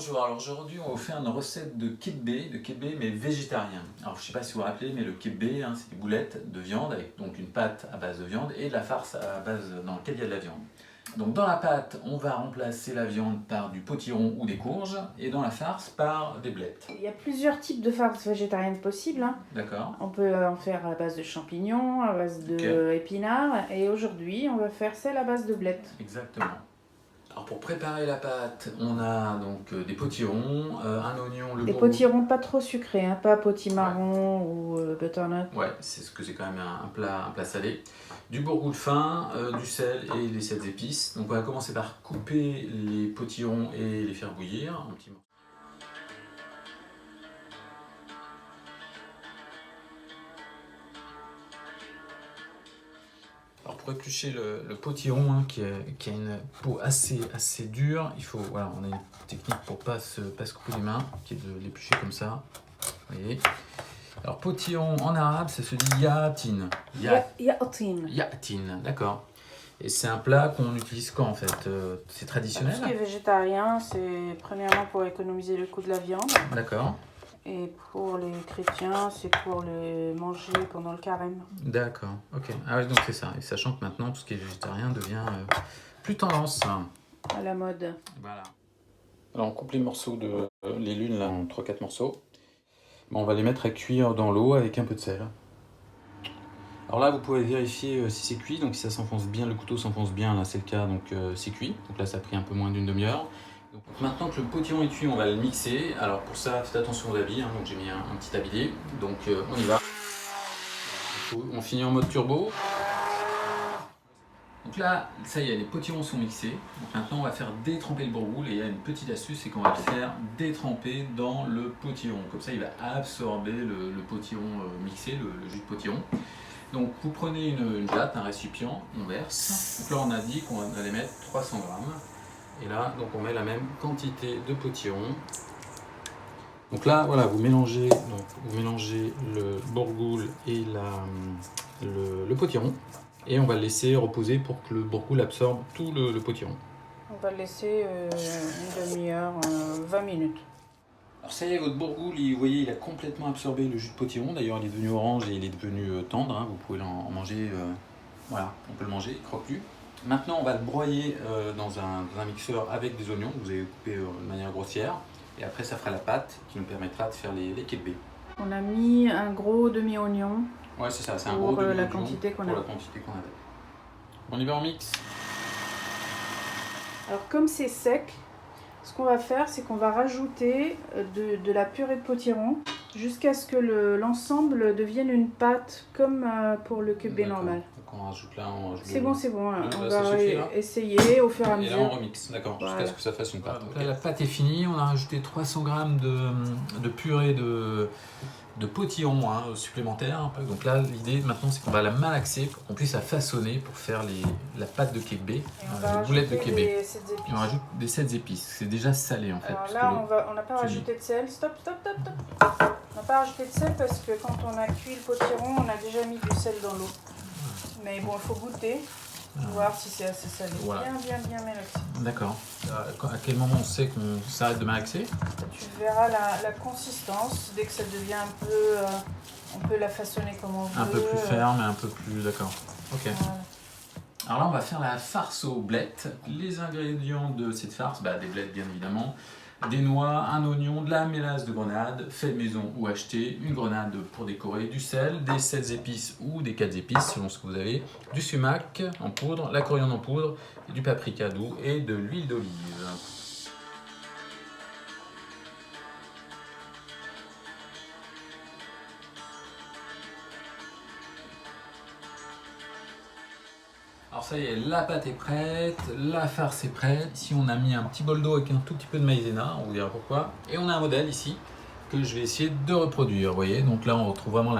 Bonjour, alors aujourd'hui on va vous faire une recette de kebab mais végétarien. Alors je ne sais pas si vous vous rappelez, mais le kebab c'est des boulettes de viande avec donc une pâte à base de viande et de la farce à base dans laquelle il y a de la viande. Donc dans la pâte on va remplacer la viande par du potiron ou des courges et dans la farce par des blettes. Il y a plusieurs types de farces végétariennes possibles. D'accord. On peut en faire à base de champignons, à base d'épinards et aujourd'hui on va faire celle à base de blettes. Exactement. Alors pour préparer la pâte, on a donc des potirons, un oignon, Des potirons pas trop sucrés, hein, pas potimarron ou butternut. Ouais, c'est ce que c'est quand même un plat salé. Du bourgoule fin, du sel et des 7 épices. Donc on va commencer par couper les potirons et les faire bouillir en petits morceaux. Alors pour éplucher le potiron qui a une peau assez dure, il faut, voilà, on a une technique pour pas se couper les mains, qui est de l'éplucher comme ça. Vous voyez. Alors potiron en arabe, ça se dit ya'atin. Ya'atin, d'accord. Et c'est un plat qu'on utilise quand en fait? C'est traditionnel? Tout ce qui est végétarien, c'est premièrement pour économiser le coût de la viande. D'accord. Et pour les chrétiens, c'est pour les manger pendant le carême. D'accord, ok. Ah oui, donc c'est ça. Et sachant que maintenant, tout ce qui est végétarien devient plus tendance. À la mode. Voilà. Alors on coupe les morceaux les lunes là, en 3-4 morceaux. Bon, on va les mettre à cuire dans l'eau avec un peu de sel. Alors là, vous pouvez vérifier si c'est cuit. Donc si ça s'enfonce bien, le couteau s'enfonce bien, là c'est le cas, donc c'est cuit. Donc là, ça a pris un peu moins d'une demi-heure. Donc maintenant que le potiron est cuit, on va le mixer. Alors pour ça, faites attention aux habits, hein. Donc j'ai mis un petit tablier. Donc on y va. On finit en mode turbo. Donc là, ça y est, les potirons sont mixés. Donc maintenant, on va faire détremper le bourgoule. Et il y a une petite astuce, c'est qu'on va le faire détremper dans le potiron. Comme ça, il va absorber le potiron mixé, le jus de potiron. Donc vous prenez une jatte, un récipient, on verse. Donc là, on a dit qu'on allait mettre 300 grammes. Et là, donc on met la même quantité de potiron. Donc là, voilà, vous mélangez le bourgoule et le potiron. Et on va le laisser reposer pour que le bourgoule absorbe tout le potiron. On va le laisser une demi-heure, 20 minutes. Alors ça y est, votre bourgoule, vous voyez, il a complètement absorbé le jus de potiron. D'ailleurs, il est devenu orange et il est devenu tendre. Hein. Vous pouvez en manger, voilà, on peut le manger, il croque plus. Maintenant, on va le broyer dans un mixeur avec des oignons que vous avez coupés de manière grossière. Et après, ça fera la pâte qui nous permettra de faire les kebab. On a mis un gros demi-oignon. Ouais, c'est ça, c'est un gros demi-oignon la quantité qu'on avait. On y va en mix. Alors comme c'est sec, ce qu'on va faire, c'est qu'on va rajouter de la purée de potiron jusqu'à ce que l'ensemble devienne une pâte comme pour le kebab normal. Donc on rajoute là, c'est bon, là, on va essayer au fur et à mesure. Et là on remixe, d'accord, voilà. Jusqu'à ce que ça fasse une pâte. Donc là la pâte est finie, on a rajouté 300 g de purée de potiron supplémentaire. Donc là l'idée maintenant c'est qu'on va la malaxer pour qu'on puisse la façonner pour faire la pâte de kebab, les boulettes de kebab. Et on rajoute des 7 épices, c'est déjà salé en fait. Alors là on n'a pas rajouté de sel, stop. On n'a pas rajouté de sel parce que quand on a cuit le potiron, on a déjà mis du sel dans l'eau. Mais bon, il faut goûter, voir si c'est assez salé. Voilà. Bien malaxé. D'accord. À quel moment on sait qu'on s'arrête de malaxer? Tu verras la consistance. Dès que ça devient un peu... on peut la façonner comme on veut. Un peu plus ferme et un peu plus... D'accord. Ok. Voilà. Alors là, on va faire la farce aux blettes. Les ingrédients de cette farce, des blettes bien évidemment, des noix, un oignon, de la mélasse de grenade, fait maison ou acheté, une grenade pour décorer, du sel, des 7 épices ou des 4 épices selon ce que vous avez, du sumac en poudre, la coriandre en poudre, du paprika doux et de l'huile d'olive. Alors ça y est, la pâte est prête, la farce est prête. Ici on a mis un petit bol d'eau avec un tout petit peu de maïzena, on vous dira pourquoi. Et on a un modèle ici que je vais essayer de reproduire, vous voyez. Donc là on retrouve vraiment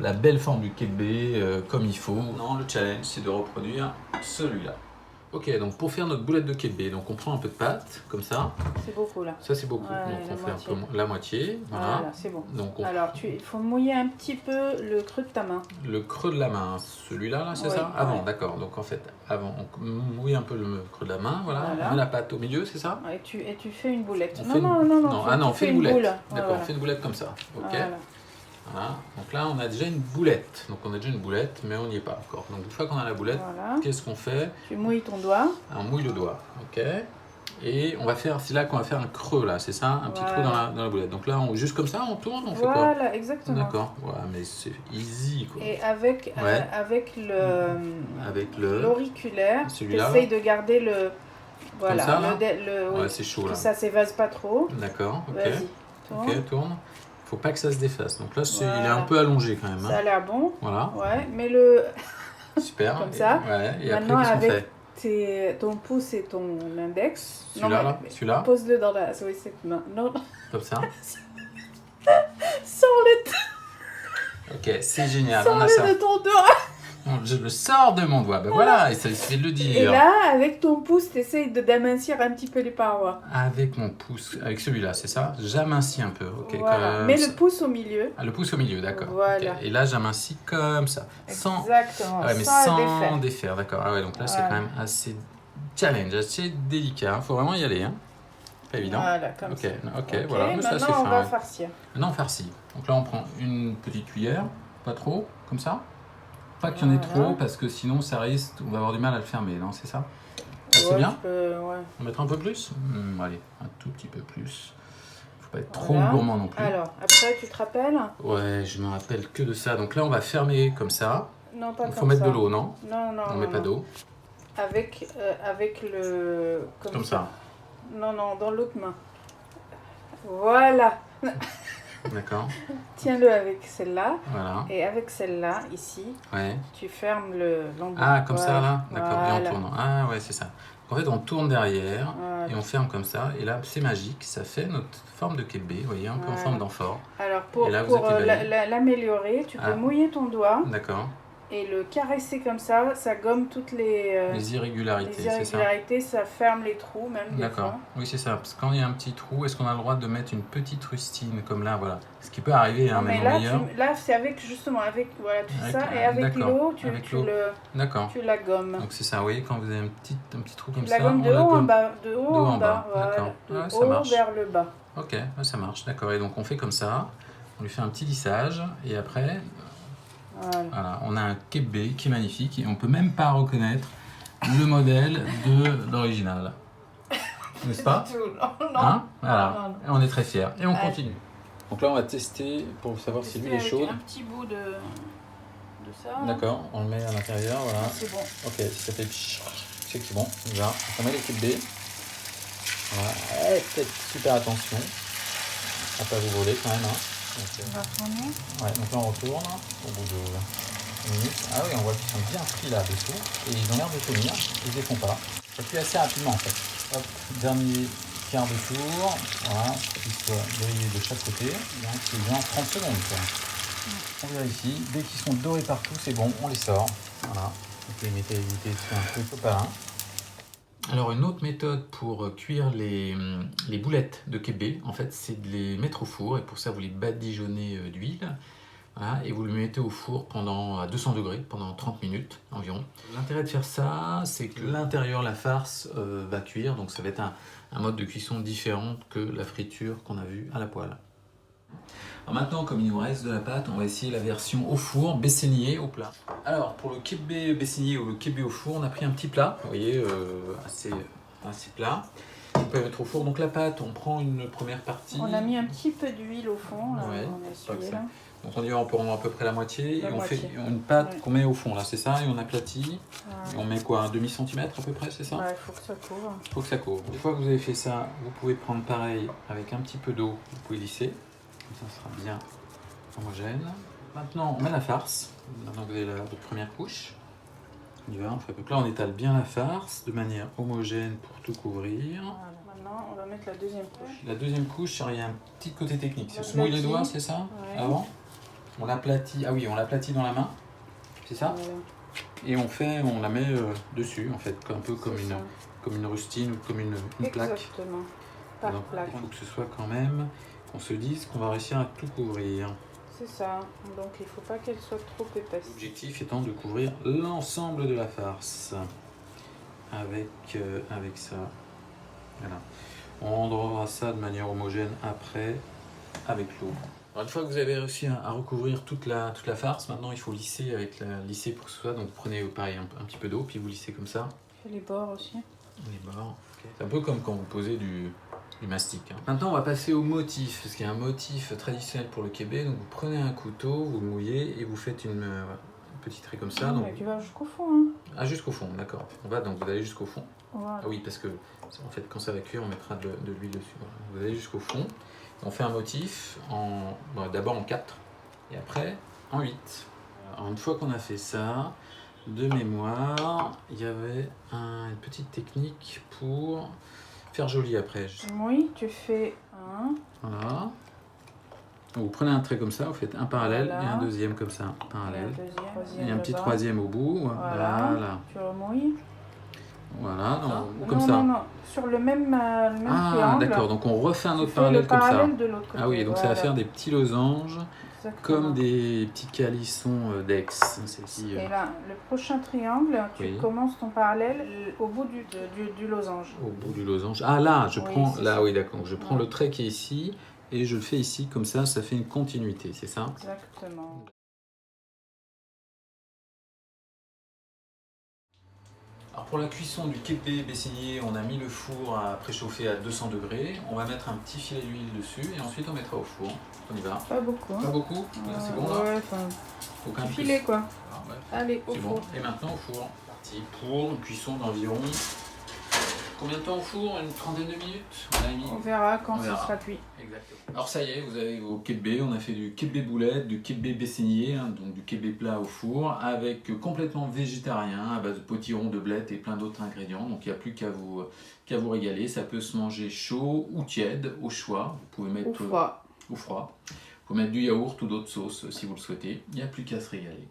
la belle forme du kebab comme il faut. Non, le challenge c'est de reproduire celui-là. Ok, donc pour faire notre boulette de kebbe, donc on prend un peu de pâte, comme ça. C'est beaucoup là. Ça c'est beaucoup, Ouais, donc on fait moitié. un peu la moitié. Voilà, c'est bon. Donc Alors, il faut mouiller un petit peu le creux de ta main. Le creux de la main, celui-là, là, c'est ça? Avant, d'accord. Donc en fait, avant, on mouille un peu le creux de la main, voilà. On met la pâte au milieu, c'est ça? Et tu fais une boulette. On fait une boulette. Boule. D'accord, Voilà. on fait une boulette comme ça. Ok. Voilà. Donc là, on a déjà une boulette. Donc on a déjà une boulette, mais on n'y est pas encore. Donc une fois qu'on a la boulette, qu'est-ce qu'on fait? Tu mouilles ton doigt. On mouille le doigt, ok. Et on va faire, c'est là qu'on va faire un creux là, c'est ça? Un petit trou dans la boulette. Donc là, juste comme ça, on tourne, on fait quoi? Voilà, exactement. D'accord, voilà, mais c'est easy quoi. Et avec l'auriculaire, tu essayes de garder le... Voilà, comme ça, ouais, c'est chaud là. Que ça s'évase pas trop. D'accord, ok. Vas-y, tourne. Ok, tourne. Faut pas que ça se défasse. Donc là, il est un peu allongé quand même. Ça a l'air bon. Voilà. Ouais, mais le... Super. Comme ça. Et maintenant, après, qu'est-ce qu'on fait? Ton pouce et ton index. Celui-là. Pose-le dans cette main. Non. Comme ça. Sors-le. Ok, c'est génial. Sors-le de ton doigt. Je le sors de mon doigt. Ben voilà, et ça suffit de le dire. Et là, avec ton pouce, tu essayes d'amincir un petit peu les parois. Avec mon pouce, avec celui-là, c'est ça? J'amincis un peu. Ok. Voilà. Mets le pouce au milieu. Ah, le pouce au milieu, d'accord. Voilà. Okay. Et là, j'amincis comme ça. Exactement. Mais sans défaire, d'accord. Ah ouais, donc là, c'est quand même assez challenge, assez délicat. Faut vraiment y aller, hein. Pas évident. Voilà, comme ça. Ok, voilà. Maintenant, on va farcir. Maintenant, on farcit. Donc là, on prend une petite cuillère, pas trop, comme ça. Pas qu'il y en ait trop, parce que sinon, ça risque, on va avoir du mal à le fermer, non? C'est ça? C'est bien? On mettra un peu plus? Allez, un tout petit peu plus. Faut pas être trop gourmand non plus. Alors, après, tu te rappelles? Ouais, je me rappelle que de ça. Donc là, on va fermer comme ça. Non, pas comme ça. Il faut mettre de l'eau, non? Non. On met pas d'eau. Avec le... Comme ça. Non, dans l'autre main. Voilà. D'accord. Tiens-le avec celle-là. Voilà. Et avec celle-là, ici, tu fermes l'embout. Ah, comme ça, là? D'accord. Et on tourne. Ah, ouais, c'est ça. En fait, on tourne derrière et on ferme comme ça. Et là, c'est magique. Ça fait notre forme de kebbe, vous voyez, un peu en forme d'amphore. Alors, pour l'améliorer, tu peux mouiller ton doigt. D'accord. Et le caresser comme ça gomme toutes les irrégularités. Les irrégularités, ça ferme les trous même. D'accord. Oui, c'est ça. Parce que quand il y a un petit trou, est-ce qu'on a le droit de mettre une petite rustine comme là, voilà. Ce qui peut arriver, hein, même là, meilleur. Là, c'est avec justement voilà, tu fais ça et avec l'eau, tu la gommes. Donc c'est ça, oui, quand vous avez un petit trou comme ça. La gomme de haut en bas, de haut en bas. D'accord. De haut vers le bas. Ok, ça marche. D'accord. Et donc on fait comme ça. On lui fait un petit lissage et après. Voilà, on a un kebbe qui est magnifique et on peut même pas reconnaître le modèle de l'original. N'est-ce pas? Non. Hein? Voilà. Et on est très fiers. Et on continue. Donc là, on va tester pour savoir si l'huile est chaude. Un petit bout de ça. D'accord, on le met à l'intérieur. Voilà. C'est bon. Ok, si ça fait c'est que c'est bon. Déjà, on met les kebbe. Voilà. Faites super attention à pas vous brûler quand même. Hein. On va tourner. Ouais, donc là on retourne au bout de 1 minute. Ah oui, on voit qu'ils sont bien pris là-dessous et ils ont l'air de tenir, ils ne les font pas. Ça cuit assez rapidement en fait. Hop, dernier quart de tour, voilà, qu'ils soient grillés de chaque côté. Donc c'est bien 30 secondes quoi. On vérifie, dès qu'ils sont dorés partout, c'est bon, on les sort. Voilà, donc les mettez sur un truc pas un. Alors une autre méthode pour cuire les boulettes de kebbe, en fait, c'est de les mettre au four et pour ça vous les badigeonnez d'huile et vous le mettez au four à 200 degrés pendant 30 minutes environ. L'intérêt de faire ça, c'est que l'intérieur, la farce va cuire, donc ça va être un mode de cuisson différent que la friture qu'on a vue à la poêle. Alors maintenant, comme il nous reste de la pâte, on va essayer la version au four, bessénier au plat. Alors, pour le kebbe bessénier ou le kebbe au four, on a pris un petit plat, vous voyez, assez plat. On peut mettre au four. Donc la pâte, on prend une première partie. On a mis un petit peu d'huile au fond, là, on a essuyé, là. Donc on dit on peut en à peu près la moitié, et on fait une pâte qu'on met au fond, là, c'est ça, et on aplatit. Et on met quoi, un demi-centimètre à peu près, c'est ça? Ouais, il faut que ça couvre. Il faut que ça couvre. Une fois que vous avez fait ça, vous pouvez prendre pareil avec un petit peu d'eau, vous pouvez lisser. Comme ça sera bien homogène. Maintenant, on met la farce. Maintenant que vous avez votre première couche. On y va, on fait à peu près. Là, on étale bien la farce de manière homogène pour tout couvrir. Voilà. Maintenant, on va mettre la deuxième couche. La deuxième couche, il y a un petit côté technique. On se mouille les doigts, c'est ça? Avant. On l'aplatit. Ah oui, on l'aplatit dans la main. C'est ça? et on la met dessus en fait, un peu comme une rustine ou comme une plaque. Exactement, par Donc, plaque. il faut que ce soit quand même, qu'on se dise qu'on va réussir à tout couvrir. C'est ça, donc il ne faut pas qu'elle soit trop épaisse. L'objectif étant de couvrir l'ensemble de la farce avec ça. Voilà. On rendra ça de manière homogène après avec l'eau. Une fois que vous avez réussi à recouvrir toute la farce, maintenant il faut lisser avec la lisser pour que ce soit. Donc prenez pareil un petit peu d'eau, puis vous lissez comme ça. Et les bords aussi. Les bords. Okay. C'est un peu comme quand vous posez du mastic. Hein. Maintenant on va passer au motif, parce qu'il y a un motif traditionnel pour le kébé. Donc vous prenez un couteau, vous le mouillez et vous faites une petite trait comme ça. Donc, tu vas jusqu'au fond. Hein. Ah, jusqu'au fond, d'accord. Vous allez jusqu'au fond. Voilà. Ah oui, parce que en fait quand ça va cuire, on mettra de l'huile dessus. Voilà. Vous allez jusqu'au fond. On fait un motif d'abord en 4 et après en 8. Alors, une fois qu'on a fait ça, de mémoire, il y avait une petite technique pour faire joli après. Oui, tu fais un. Voilà. Donc, vous prenez un trait comme ça, vous faites un parallèle et un deuxième comme ça, parallèle. Et un petit troisième au bout. Voilà. Tu remouilles. Voilà, comme ça. Non, sur le même triangle. Ah, d'accord, donc on refait un autre parallèle comme ça. De l'autre côté. Ah oui, donc ça va faire des petits losanges. Exactement. Comme des petits calissons d'Aix. Et là, le prochain triangle, tu commences ton parallèle au bout du losange. Au bout du losange. Ah là, je prends. Là, oui, d'accord. Je prends le trait qui est ici et je le fais ici, comme ça fait une continuité, c'est ça? Exactement. Alors pour la cuisson du kébé bessigné, on a mis le four à préchauffer à 200 degrés. On va mettre un petit filet d'huile dessus et ensuite on mettra au four. On y va. Pas beaucoup. Hein. Pas beaucoup? C'est bon là? Ouais, un filet quoi. Ah, ouais. Allez, au four. Bon. Et maintenant au four. Parti pour une cuisson d'environ... Combien de temps au four? Une trentaine de minutes? On verra quand ça sera cuit. Exactement. Alors ça y est, vous avez vos kébé. On a fait du kébé boulette, du kébé bessigné, hein, donc du kébé plat au four, avec complètement végétarien, à base de potiron, de blettes et plein d'autres ingrédients. Donc il n'y a plus qu'à vous régaler. Ça peut se manger chaud ou tiède, au choix. Vous pouvez mettre ou froid. Vous pouvez mettre du yaourt ou d'autres sauces si vous le souhaitez. Il n'y a plus qu'à se régaler.